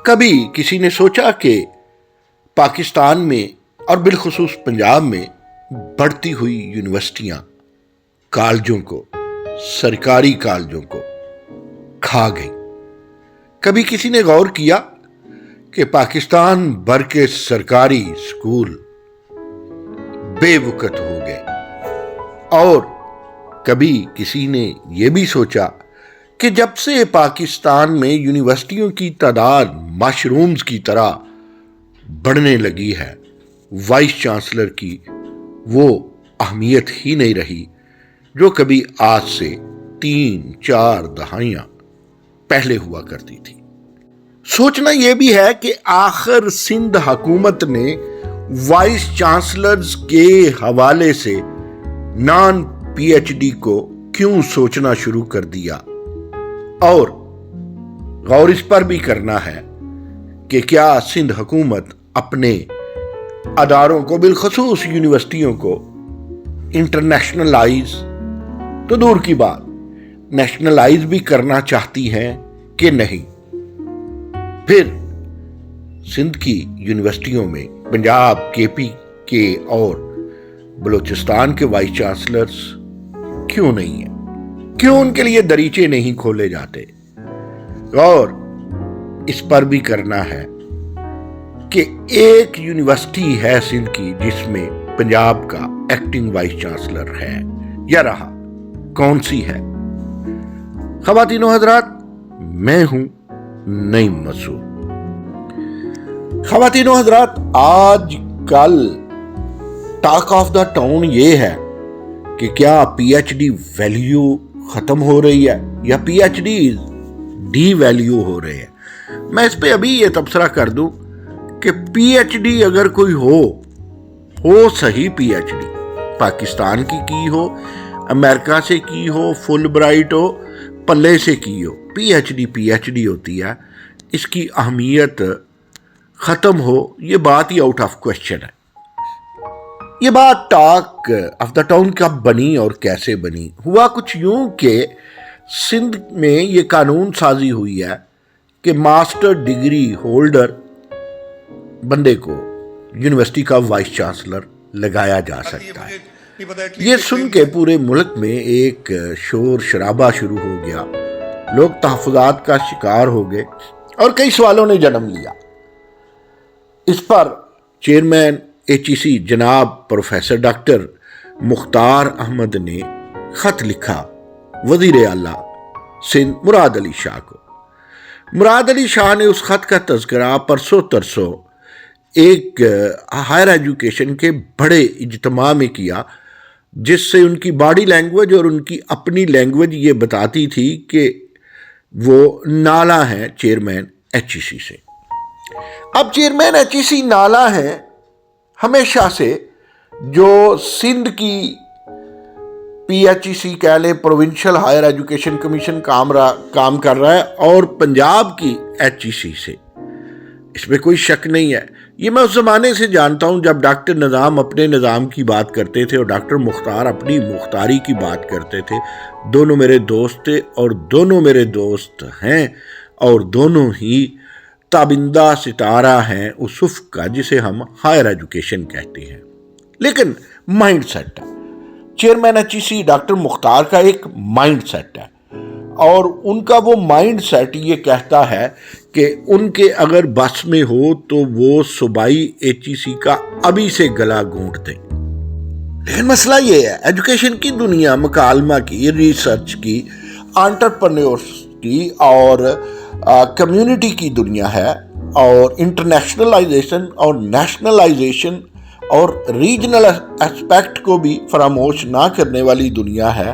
کبھی کسی نے سوچا کہ پاکستان میں اور بالخصوص پنجاب میں بڑھتی ہوئی یونیورسٹیاں کالجوں کو، سرکاری کالجوں کو کھا گئیں؟ کبھی کسی نے غور کیا کہ پاکستان بھر کے سرکاری اسکول بے وقت ہو گئے؟ اور کبھی کسی نے یہ بھی سوچا کہ جب سے پاکستان میں یونیورسٹیوں کی تعداد مشرومز کی طرح بڑھنے لگی ہے، وائس چانسلر کی وہ اہمیت ہی نہیں رہی جو کبھی آج سے 3-4 دہائیاں پہلے ہوا کرتی تھی۔ سوچنا یہ بھی ہے کہ آخر سندھ حکومت نے وائس چانسلرز کے حوالے سے نان پی ایچ ڈی کو کیوں سوچنا شروع کر دیا، اور غور اس پر بھی کرنا ہے کہ کیا سندھ حکومت اپنے اداروں کو، بالخصوص یونیورسٹیوں کو انٹرنیشنلائز تو دور کی بات نیشنلائز بھی کرنا چاہتی ہیں کہ نہیں؟ پھر سندھ کی یونیورسٹیوں میں پنجاب، کے پی کے اور بلوچستان کے وائس چانسلرز کیوں نہیں ہیں؟ کیوں ان کے لیے دریچے نہیں کھولے جاتے؟ اور اس پر بھی کرنا ہے کہ ایک یونیورسٹی ہے سندھ کی جس میں پنجاب کا ایکٹنگ وائس چانسلر ہے یا رہا، کون سی ہے؟ خواتین و حضرات، میں ہوں نعیم مسعود۔ خواتین و حضرات، آج کل ٹاک آف دا ٹاؤن یہ ہے کہ کیا پی ایچ ڈی ویلیو ختم ہو رہی ہے یا P H D D value ہو رہے ہیں؟ میں اس پہ ابھی یہ تبصرہ کر دوں کہ پی ایچ ڈی اگر کوئی ہو صحیح پی ایچ ڈی، پاکستان کی ہو، امریکہ سے کی ہو، فل برائٹ ہو، پلے سے کی ہو، پی ایچ ڈی ہوتی ہے، اس کی اہمیت ختم ہو، یہ بات ہی آؤٹ آف کوشچن ہے۔ یہ بات ٹاک آف دا ٹاؤن کب بنی اور کیسے بنی؟ ہوا کچھ یوں کہ سندھ میں یہ قانون سازی ہوئی ہے کہ ماسٹر ڈگری ہولڈر بندے کو یونیورسٹی کا وائس چانسلر لگایا جا سکتا ہے۔ یہ سن کے پورے ملک میں ایک شور شرابہ شروع ہو گیا، لوگ تحفظات کا شکار ہو گئے اور کئی سوالوں نے جنم لیا۔ اس پر چیئرمین ایچ ای سی جناب پروفیسر ڈاکٹر مختار احمد نے خط لکھا وزیر اعلیٰ سندھ مراد علی شاہ کو۔ مراد علی شاہ نے اس خط کا تذکرہ پرسوں ترسوں ایک ہائر ایجوکیشن کے بڑے اجتماع میں کیا، جس سے ان کی باڈی لینگویج اور ان کی اپنی لینگویج یہ بتاتی تھی کہ وہ نالا ہیں چیئرمین ایچ ای سی سے۔ اب چیئرمین ایچ ای سی نالا ہیں ہمیشہ سے، جو سندھ کی پی ایچ ای سی کہہ لیں، پروونشل ہائر ایجوکیشن کمیشن کام کر رہا ہے، اور پنجاب کی ایچ ای سی سے، اس میں کوئی شک نہیں ہے۔ یہ میں اس زمانے سے جانتا ہوں جب ڈاکٹر نظام اپنے نظام کی بات کرتے تھے اور ڈاکٹر مختار اپنی مختاری کی بات کرتے تھے۔ دونوں میرے دوست تھے اور دونوں میرے دوست ہیں، اور دونوں ہی تابندہ ستارہ ہیں اس افق کا جسے ہم ہائر ایجوکیشن کہتے ہیں۔ لیکن مائنڈ سیٹ ہے، chairman H E C doctor مختار کا ایک مائنڈ سیٹ ہے، اور ان کا وہ مائنڈ سیٹ یہ کہتا ہے کہ ان کے اگر بس میں ہو تو وہ صوبائی ایچ ای سی کا ابھی سے گلا گھونٹ دیں۔ لیکن مسئلہ یہ ہے، ایجوکیشن کی دنیا مکالمہ کی، ریسرچ کی، انٹرپرینیورس کی اور کمیونٹی کی دنیا ہے، اور انٹرنیشنلائزیشن اور نیشنلائزیشن اور ریجنل اسپیکٹ کو بھی فراموش نہ کرنے والی دنیا ہے۔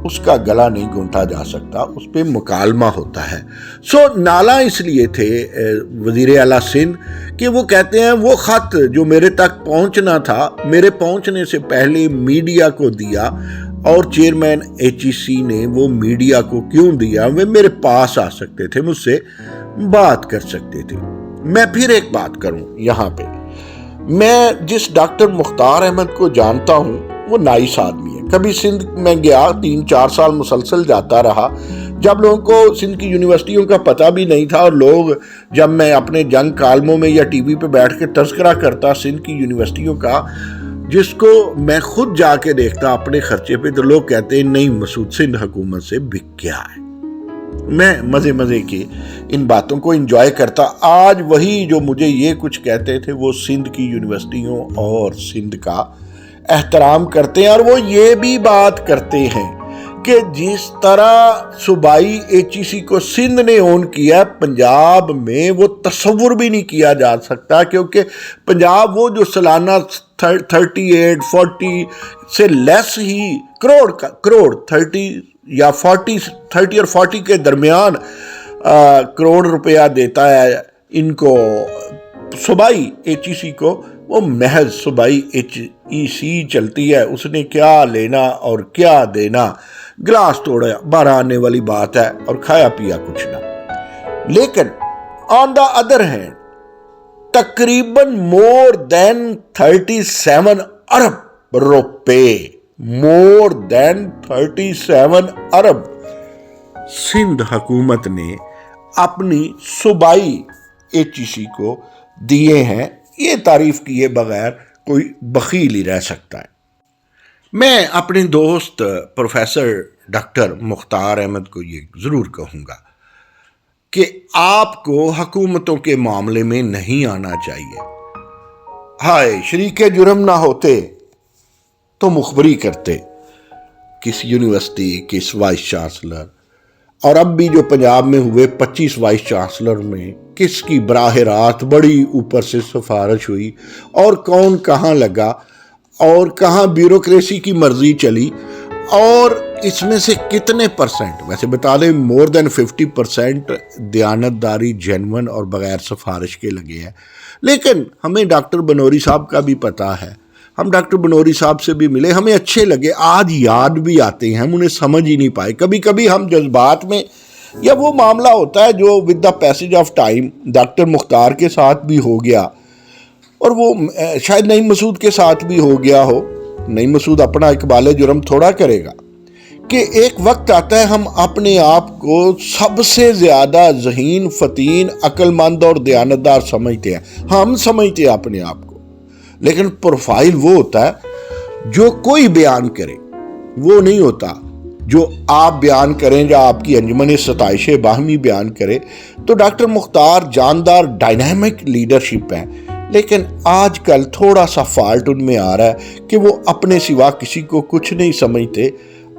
اس کا گلا نہیں گھونٹا جا سکتا، اس پہ مکالمہ ہوتا ہے۔ نالا اس لیے تھے وزیر اعلیٰ سندھ کہ وہ کہتے ہیں وہ خط جو میرے تک پہنچنا تھا، میرے پہنچنے سے پہلے میڈیا کو دیا، اور چیئرمین ایچ ای سی نے وہ میڈیا کو کیوں دیا؟ وہ میرے پاس آ سکتے تھے، مجھ سے بات کر سکتے تھے۔ میں پھر ایک بات کروں یہاں پہ، میں جس ڈاکٹر مختار احمد کو جانتا ہوں وہ نائس آدمی ہے. کبھی سندھ میں گیا 3-4 سال مسلسل جاتا رہا. جب لوگوں کو سندھ کی یونیورسٹیوں کا پتہ بھی نہیں تھا، اور لوگ جب میں اپنے جنگ کالموں میں یا ٹی وی پہ بیٹھ کے تذکرہ کرتا سندھ کی یونیورسٹیوں کا، جس کو میں خود جا کے دیکھتا اپنے خرچے پہ، تو لوگ کہتے ہیں نہیں مسعود سندھ حکومت سے بک گیا ہے. میں مزے کے ان باتوں کو انجوائے کرتا. آج وہی جو مجھے یہ کچھ کہتے تھے وہ سندھ کی یونیورسٹیوں اور سندھ کا احترام کرتے ہیں، اور وہ یہ بھی بات کرتے ہیں کہ جس طرح صوبائی ایچ ای سی کو سندھ نے اون کیا، پنجاب میں وہ تصور بھی نہیں کیا جا سکتا، کیونکہ پنجاب وہ جو سالانہ 38-40 سے لیس ہی کروڑ 30 اور 40 کے درمیان کروڑ روپیہ دیتا ہے ان کو صوبائی ایچ ای سی کو. وہ محض صوبائی ایچ ای سی چلتی ہے، اس نے کیا لینا اور کیا دینا، گلاس توڑا بارہ آنے والی بات ہے، اور کھایا پیا کچھ نہ. لیکن آن دا ادر ہینڈ تقریباً مور دین 37 ارب روپے، مور دین 37 ارب سندھ حکومت نے اپنی صوبائی ایچ ای سی کو دیے ہیں. یہ تعریف کیے بغیر کوئی بخیل ہی رہ سکتا ہے. میں اپنے دوست پروفیسر ڈاکٹر مختار احمد کو یہ ضرور کہوں گا کہ آپ کو حکومتوں کے معاملے میں نہیں آنا چاہیے. ہائے شریک جرم نہ ہوتے تو مخبری کرتے کس یونیورسٹی، کس وائس چانسلر، اور اب بھی جو پنجاب میں ہوئے 25 وائس چانسلر میں کس کی براہ راست بڑی اوپر سے سفارش ہوئی، اور کون کہاں لگا، اور کہاں بیوروکریسی کی مرضی چلی، اور اس میں سے کتنے پرسنٹ، ویسے بتا دیں مور دین 50% دیانتداری جینون اور بغیر سفارش کے لگے ہیں. لیکن ہمیں ڈاکٹر بنوری صاحب کا بھی پتہ ہے، ہم ڈاکٹر بنوری صاحب سے بھی ملے، ہمیں اچھے لگے، آج یاد بھی آتے ہیں، ہم انہیں سمجھ ہی نہیں پائے. کبھی کبھی ہم جذبات میں، یا وہ معاملہ ہوتا ہے جو with the passage of time doctor Mukhtar کے ساتھ بھی ہو گیا، اور وہ شاید نعیم مسعود کے ساتھ بھی ہو گیا ہو. نعیم مسعود اپنا اقبال جرم تھوڑا کرے گا کہ ایک وقت آتا ہے ہم اپنے آپ کو سب سے زیادہ ذہین، فطین، عقل مند اور دیانتدار سمجھتے ہیں. ہم سمجھتے ہیں اپنے آپ کو، لیکن پروفائل وہ ہوتا ہے جو کوئی بیان کرے، وہ نہیں ہوتا جو آپ بیان کریں یا آپ کی انجمن ستائش باہمی بیان کرے. تو ڈاکٹر مختار جاندار ڈائنامک لیڈرشپ ہے، لیکن آج کل تھوڑا سا فالٹ ان میں آ رہا ہے کہ وہ اپنے سوا کسی کو کچھ نہیں سمجھتے،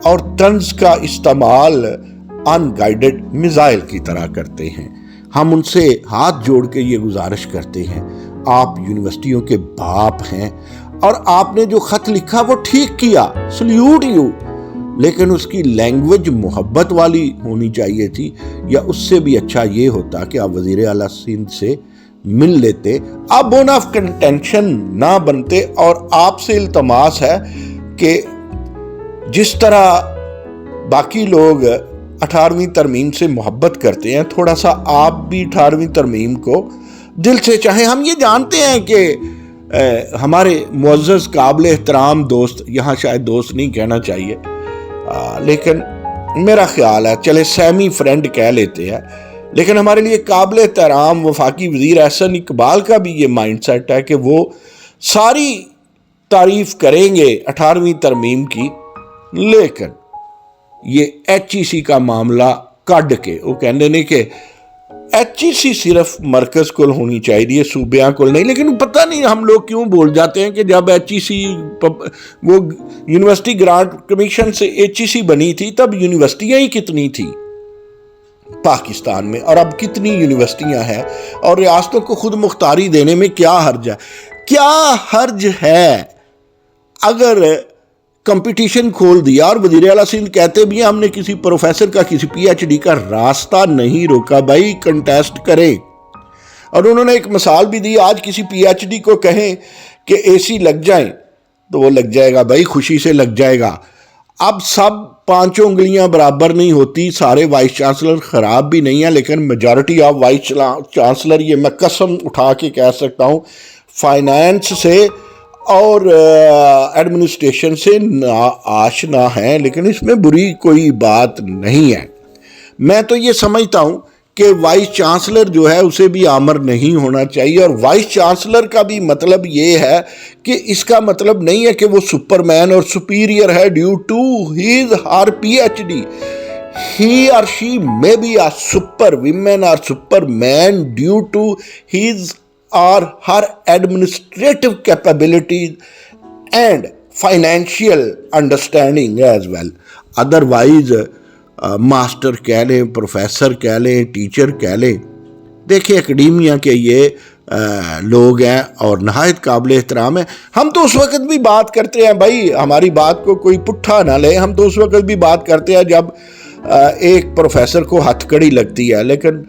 اور طنز کا استعمال ان گائیڈڈ میزائل کی طرح کرتے ہیں. ہم ان سے ہاتھ جوڑ کے یہ گزارش کرتے ہیں، آپ یونیورسٹیوں کے باپ ہیں، اور آپ نے جو خط لکھا وہ ٹھیک کیا، سلیوٹ یو، لیکن اس کی لینگویج محبت والی ہونی چاہیے تھی. یا اس سے بھی اچھا یہ ہوتا کہ آپ وزیر اعلیٰ سندھ سے مل لیتے، آپ بون آف کنٹینشن نہ بنتے. اور آپ سے التماس ہے کہ جس طرح باقی لوگ 18ویں ترمیم سے محبت کرتے ہیں، تھوڑا سا آپ بھی 18ویں ترمیم کو دل سے چاہیں. ہم یہ جانتے ہیں کہ ہمارے معزز قابل احترام دوست، یہاں شاید دوست نہیں کہنا چاہیے، لیکن میرا خیال ہے چلے سیمی فرینڈ کہہ لیتے ہیں، لیکن ہمارے لیے قابل احترام وفاقی وزیر احسن اقبال کا بھی یہ مائنڈ سیٹ ہے کہ وہ ساری تعریف کریں گے 18ویں ترمیم کی، لیکن یہ ایچ ای سی کا معاملہ کڈ کے وہ کہندے نے کہ ایچ ای سی صرف مرکز کل ہونی چاہیے، صوبیاں کل نہیں. لیکن پتہ نہیں ہم لوگ کیوں بول جاتے ہیں کہ جب ایچ ای سی وہ یونیورسٹی گرانٹ کمیشن سے ایچ ای سی بنی تھی تب یونیورسٹیاں ہی کتنی تھی پاکستان میں، اور اب کتنی یونیورسٹیاں ہیں، اور ریاستوں کو خود مختاری دینے میں کیا حرج ہے؟ کیا حرج ہے اگر کمپٹیشن کھول دیا اور وزیر اعلیٰ سندھ کہتے بھی ہیں ہم نے کسی پروفیسر کا کسی پی ایچ ڈی کا راستہ نہیں روکا، بھائی کنٹیسٹ کریں. اور انہوں نے ایک مثال بھی دی، آج کسی پی ایچ ڈی کو کہیں کہ اے سی لگ جائیں تو وہ لگ جائے گا، بھائی خوشی سے لگ جائے گا. اب سب 5 انگلیاں برابر نہیں ہوتی، سارے وائس چانسلر خراب بھی نہیں ہیں، لیکن میجارٹی آف وائس چانسلر، یہ میں قسم اٹھا کے کہہ سکتا ہوں، فائنانس سے اور ایڈمنسٹریشن سے آشنا ہیں، لیکن اس میں بری کوئی بات نہیں ہے۔ میں تو یہ سمجھتا ہوں کہ وائس چانسلر جو ہے اسے بھی آمر نہیں ہونا چاہیے، اور وائس چانسلر کا بھی مطلب یہ ہے کہ اس کا مطلب نہیں ہے کہ وہ سپر مین اور سپیریئر ہے due to his her P H D. He or she may be a super woman or superman due to his or her administrative capabilities and financial understanding as well. Otherwise, master کہہ لیں، professor کہہ لیں، teacher کہہ لیں، دیکھیں academia کے یہ لوگ ہیں اور نہایت قابل احترام ہیں۔ ہم تو اس وقت بھی بات کرتے ہیں، بھائی ہماری بات کو کوئی پٹھا نہ لے، ہم تو اس وقت بھی بات کرتے ہیں جب ایک پروفیسر کو ہتھ کڑی لگتی ہے، لیکن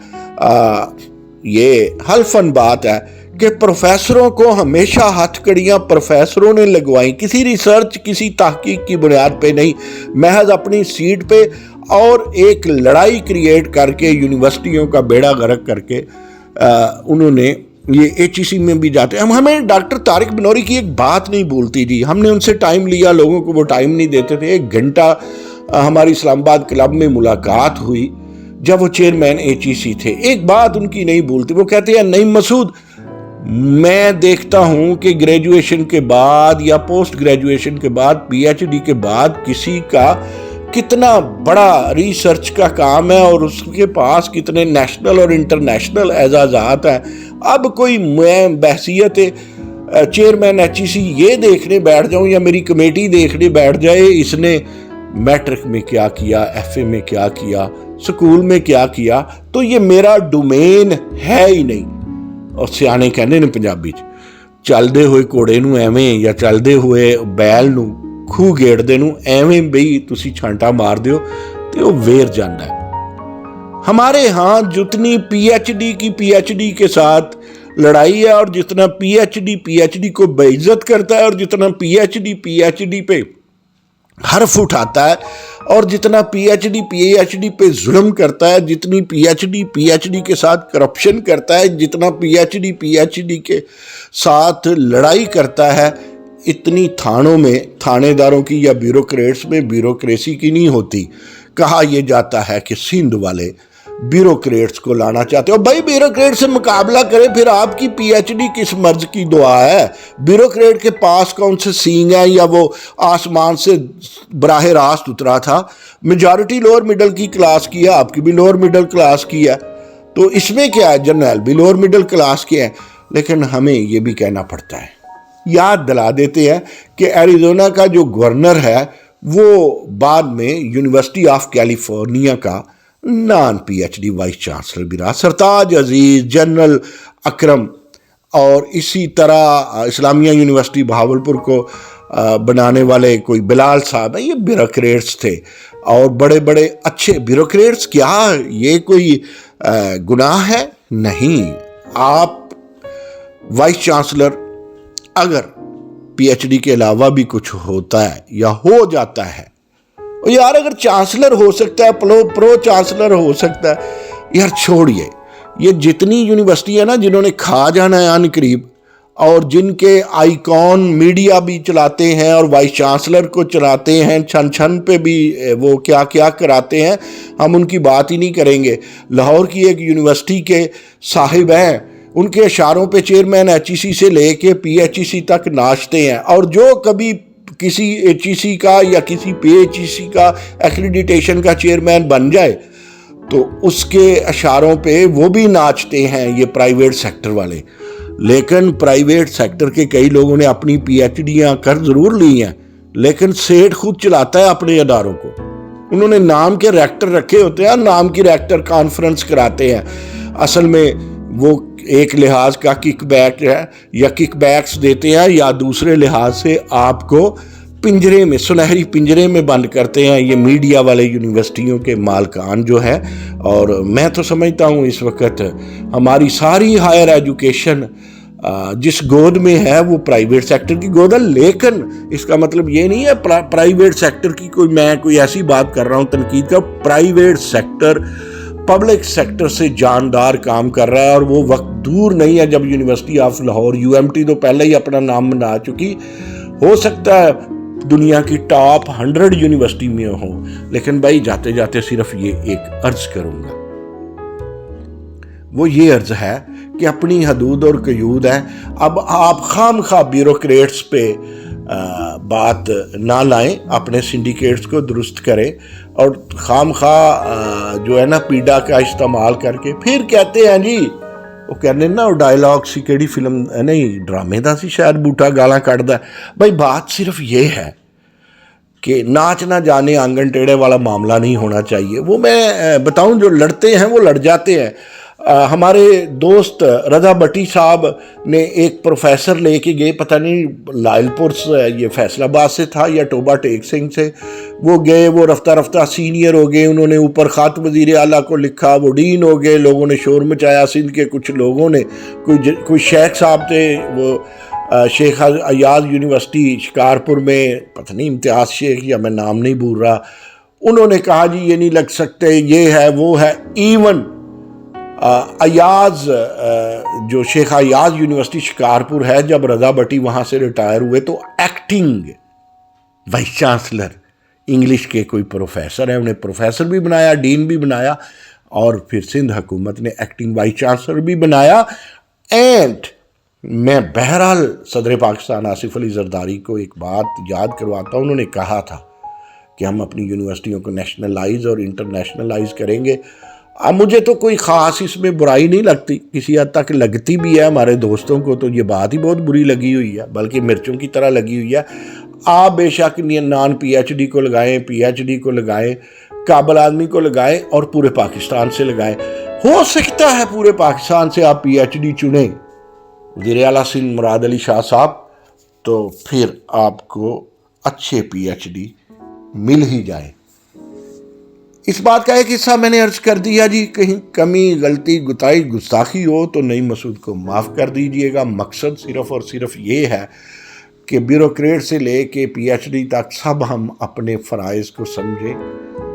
یہ حلفاً بات ہے کہ پروفیسروں کو ہمیشہ ہتھ کڑیاں پروفیسروں نے لگوائیں، کسی ریسرچ کسی تحقیق کی بنیاد پہ نہیں، محض اپنی سیٹ پہ، اور ایک لڑائی کریٹ کر کے یونیورسٹیوں کا بیڑا غرق کر کے انہوں نے یہ ایچ ای سی میں بھی جاتے ہیں۔ ہمیں ڈاکٹر طارق بنوری کی ایک بات نہیں بھولتی جی، ہم نے ان سے ٹائم لیا، لوگوں کو وہ ٹائم نہیں دیتے تھے۔ 1 گھنٹہ ہماری اسلام آباد کلب میں ملاقات ہوئی جب وہ چیئرمین ایچ ای سی تھے، ایک بات ان کی نہیں بھولتی، وہ کہتے ہیں نعیم مسعود، میں دیکھتا ہوں کہ گریجویشن کے بعد یا پوسٹ گریجویشن کے بعد پی ایچ ڈی کے بعد کسی کا کتنا بڑا ریسرچ کا کام ہے اور اس کے پاس کتنے نیشنل اور انٹرنیشنل اعزازات ہیں۔ اب کوئی میں بحثیت چیئرمین ایچ ای سی یہ دیکھنے بیٹھ جاؤں یا میری کمیٹی دیکھنے بیٹھ جائے اس نے میٹرک میں کیا کیا، ایف اے میں کیا کیا، سکول میں کیا کیا، تو یہ میرا ڈومین ہے ہی نہیں۔ اور سیانے کہنے نے پنجابی چلدے ہوئے کوڑے نو ایویں یا چلدے ہوئے بیل نو کھو گیڑدے نو ایویں بئی تسی چھانٹا مار دیو تے وہ ویر جاندا ہے۔ ہمارے ہاں جتنی پی ایچ ڈی کے ساتھ لڑائی ہے، اور جتنا پی ایچ ڈی کو بے عزت کرتا ہے، اور جتنا پی ایچ ڈی پہ حرف اٹھاتا ہے، اور جتنا پی ایچ ڈی پہ ظلم کرتا ہے، جتنی پی ایچ ڈی کے ساتھ کرپشن کرتا ہے، جتنا پی ایچ ڈی کے ساتھ لڑائی کرتا ہے، اتنی تھانوں میں تھانے داروں کی یا بیوروکریٹس میں بیوروکریسی کی نہیں ہوتی۔ کہا یہ جاتا ہے کہ سندھ والے بیوروکریٹس کو لانا چاہتے ہو، بھائی بیوروکریٹ سے مقابلہ کرے، پھر آپ کی پی ایچ ڈی کس مرض کی دعا ہے؟ بیوروکریٹ کے پاس کون سے سینگ ہے، یا وہ آسمان سے براہ راست اترا تھا؟ میجارٹی لوور مڈل کی کلاس کی ہے، آپ کی بھی لوور مڈل کلاس کی ہے، تو اس میں کیا ہے، جنرل بھی لوور مڈل کلاس کے ہیں۔ لیکن ہمیں یہ بھی کہنا پڑتا ہے، یاد دلا دیتے ہیں کہ ایریزونا کا جو گورنر ہے وہ بعد میں یونیورسٹی آف کیلیفورنیا کا non P H D vice chancellor بھی رہا، سرتاج عزیز، جنرل اکرم، اور اسی طرح اسلامیہ یونیورسٹی بہاولپور کو بنانے والے کوئی بلال صاحب ہیں، یہ بیوروکریٹس تھے، اور بڑے بڑے اچھے بیوروکریٹس۔ کیا یہ کوئی گناہ ہے؟ نہیں۔ آپ وائس چانسلر اگر پی ایچ ڈی کے علاوہ بھی کچھ ہوتا ہے یا ہو جاتا ہے، یار اگر چانسلر ہو سکتا ہے، پرو چانسلر ہو سکتا ہے، یار چھوڑیے۔ یہ جتنی یونیورسٹی ہے نا جنہوں نے کھا جانا ہے ان قریب، اور جن کے آئیکن میڈیا بھی چلاتے ہیں اور وائس چانسلر کو چلاتے ہیں، چھن پہ بھی وہ کیا کیا کراتے ہیں، ہم ان کی بات ہی نہیں کریں گے۔ لاہور کی ایک یونیورسٹی کے صاحب ہیں، ان کے اشاروں پہ چیئرمین ایچ ای سی سے لے کے پی ایچ ای سی تک ناچتے ہیں، اور جو کبھی کسی ایچ ای سی کا یا کسی پی ایچ ای سی کا ایکریڈیٹیشن کا چیئرمین بن جائے تو اس کے اشاروں پہ وہ بھی ناچتے ہیں، یہ پرائیویٹ سیکٹر والے۔ لیکن پرائیویٹ سیکٹر کے کئی لوگوں نے اپنی پی ایچ ڈیاں کر ضرور لی ہیں، لیکن سیٹ خود چلاتا ہے اپنے اداروں کو۔ انہوں نے نام کے ریکٹر رکھے ہوتے ہیں، نام کی ریکٹر کانفرنس کراتے ہیں، اصل میں وہ ایک لحاظ کا کک بیک ہے یا کک بیکس دیتے ہیں، یا دوسرے لحاظ سے آپ کو پنجرے میں، سنہری پنجرے میں بند کرتے ہیں یہ میڈیا والے یونیورسٹیوں کے مالکان جو ہے۔ اور میں تو سمجھتا ہوں اس وقت ہماری ساری ہائر ایجوکیشن جس گود میں ہے وہ پرائیویٹ سیکٹر کی گود ہے، لیکن اس کا مطلب یہ نہیں ہے پرائیویٹ سیکٹر کی میں کوئی ایسی بات کر رہا ہوں تنقید کا۔ پرائیویٹ سیکٹر پبلک سیکٹر سے جاندار کام کر رہا ہے، اور وہ وقت دور نہیں ہے جب یونیورسٹی آف لاہور UMT تو پہلے ہی اپنا نام بنا چکی، ہو سکتا ہے دنیا کی ٹاپ 100 یونیورسٹی میں ہو، لیکن بھائی جاتے جاتے صرف یہ ایک عرض کروں گا، وہ یہ عرض ہے کہ اپنی حدود اور قیود ہے. اب آپ خام خواہ بیوروکریٹس پہ بات نہ لائیں، اپنے سنڈیکیٹس کو درست کریں، اور خام خواہ جو ہے نا پیڈا کا استعمال کر کے پھر کہتے ہیں جی وہ کہنے نا ڈائلاگ سی کیڑی فلم نہیں ڈرامے دا سی شاید بوٹا گالاں کٹدا. بھائی بات صرف یہ ہے کہ ناچ نہ جانے آنگن ٹیڑھے والا معاملہ نہیں ہونا چاہیے. وہ میں بتاؤں جو لڑتے ہیں وہ لڑ جاتے ہیں. ہمارے دوست رضا بٹی صاحب نے ایک پروفیسر لے کے گئے، پتہ نہیں لائل پور سے، یہ فیصل آباد سے تھا یا ٹوبہ ٹیک سنگھ سے، وہ گئے، وہ رفتہ رفتہ سینئر ہو گئے، انہوں نے اوپر خط وزیر اعلیٰ کو لکھا، وہ ڈین ہو گئے، لوگوں نے شور مچایا، سندھ کے کچھ لوگوں نے، کوئی شیخ صاحب تھے، وہ شیخ ایاز یونیورسٹی شکارپور میں، پتہ نہیں امتیاز شیخ یا میں نام نہیں بھول رہا، انہوں نے کہا جی یہ نہیں لگ سکتے، یہ ہے وہ ہے. ایون ایاز جو شیخ ایاز یونیورسٹی شکارپور ہے، جب رضا بٹی وہاں سے ریٹائر ہوئے تو ایکٹنگ وائس چانسلر انگلش کے کوئی پروفیسر ہیں، انہیں پروفیسر بھی بنایا، ڈین بھی بنایا، اور پھر سندھ حکومت نے ایکٹنگ وائس چانسلر بھی بنایا. اینڈ میں بہرحال صدر پاکستان آصف علی زرداری کو ایک بات یاد کرواتا ہوں، انہوں نے کہا تھا کہ ہم اپنی یونیورسٹیوں کو نیشنلائز اور انٹرنیشنلائز کریں گے. اب مجھے تو کوئی خاص اس میں برائی نہیں لگتی، کسی حد تک لگتی بھی ہے، ہمارے دوستوں کو تو یہ بات ہی بہت بری لگی ہوئی ہے، بلکہ مرچوں کی طرح لگی ہوئی ہے. آپ بے شک نان PhD کو لگائیں، PhD کو لگائیں، قابل آدمی کو لگائیں، اور پورے پاکستان سے لگائیں. ہو سکتا ہے پورے پاکستان سے آپ PhD چنیں وزیر اعلیٰ سندھ مراد علی شاہ صاحب، تو پھر آپ کو اچھے PhD مل ہی جائیں. اس بات کا ایک حصہ میں نے عرض کر دیا جی، کہیں کمی غلطی گتائی گستاخی ہو تو نئی مسعود کو معاف کر دیجئے گا. مقصد صرف اور صرف یہ ہے کہ بیوروکریٹ سے لے کے PhD تک سب ہم اپنے فرائض کو سمجھیں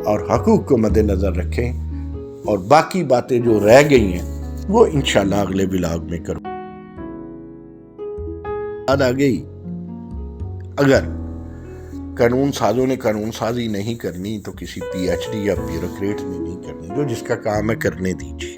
اور حقوق کو مد نظر رکھیں، اور باقی باتیں جو رہ گئی ہیں وہ انشاءاللہ اگلے ولاگ میں کروں. یاد آ گئی، اگر قانون سازوں نے قانون سازی نہیں کرنی تو کسی PhD یا بیوروکریٹ نے نہیں کرنی، جو جس کا کام ہے کرنے دیجیے.